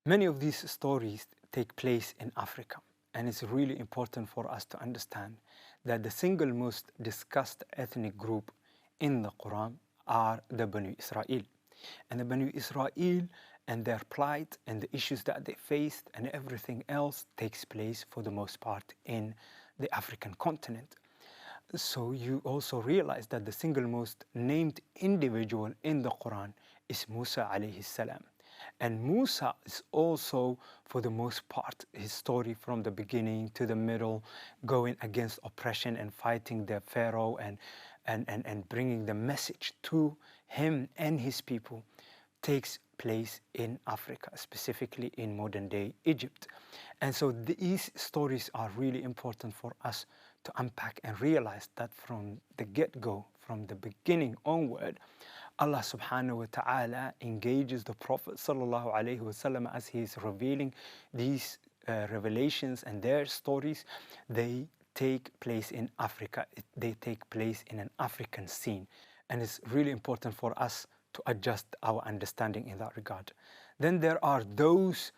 Many of these stories take place in Africa, and it's really important for us to understand that the single most discussed ethnic group in the Quran are the Banu Israel. And the Banu Israel and their plight and the issues that they faced and everything else takes place for the most part in the African continent. So you also realize that the single most named individual in the Quran is Musa alayhi salam. And Musa is also, for the most part, his story from the beginning to the middle, going against oppression and fighting the Pharaoh and bringing the message to him and his people, takes place in Africa, specifically in modern-day Egypt. And so these stories are really important for us to unpack and realize that from the get-go, from the beginning onward, Allah subhanahu wa ta'ala engages the Prophet sallallahu alaihi wasallam as he is revealing these revelations and their stories. They take place in Africa. They take place in an African scene. And it's really important for us to adjust our understanding in that regard. Then there are those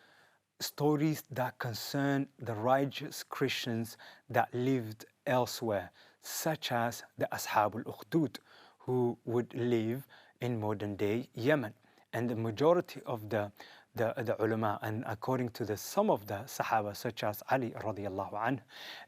stories that concern the righteous Christians that lived elsewhere, such as the Ashab al-Ukhdud, who would live in modern-day Yemen. And the majority of the ulama, and according to some of the Sahaba, such as Ali radiallahu anhu,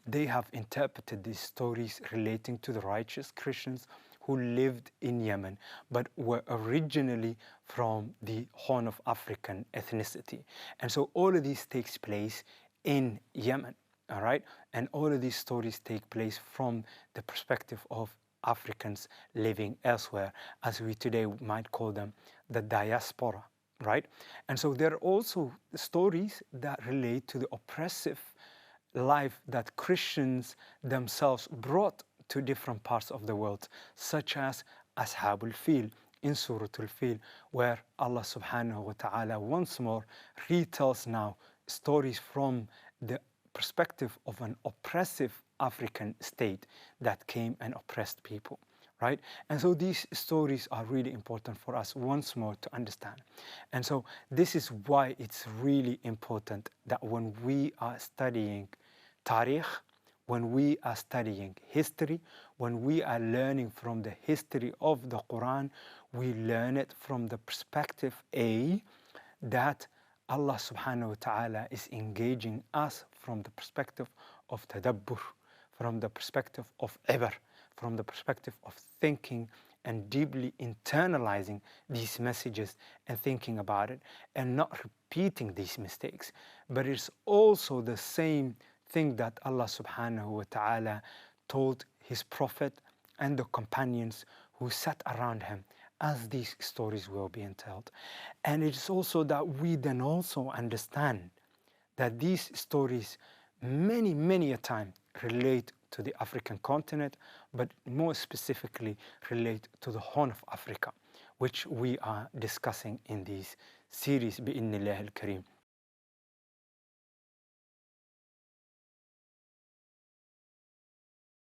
they have interpreted these stories relating to the righteous Christians who lived in Yemen, but were originally from the Horn of African ethnicity. And so all of this takes place in Yemen, all right? And all of these stories take place from the perspective of Africans living elsewhere, as we today might call them the diaspora, right? And so there are also stories that relate to the oppressive life that Christians themselves brought to different parts of the world, such as Ashab al-Fil in Surah al-Fil, where Allah subhanahu wa ta'ala once more retells now stories from the perspective of an oppressive African state that came and oppressed people, right? And so these stories are really important for us once more to understand. And so this is why it's really important that when we are studying Tariq, when we are studying history, when we are learning from the history of the Quran, we learn it from the perspective A, that Allah subhanahu wa ta'ala is engaging us from the perspective of tadabbur, from the perspective of ibar, from the perspective of thinking and deeply internalizing these messages and thinking about it and not repeating these mistakes. But it's also the same thing that Allah subhanahu wa ta'ala told his prophet and the companions who sat around him as these stories were being told. And it's also that we then also understand that these stories many a time relate to the African continent, but more specifically relate to the Horn of Africa, which we are discussing in this series, bi'idhnillah al-kareem.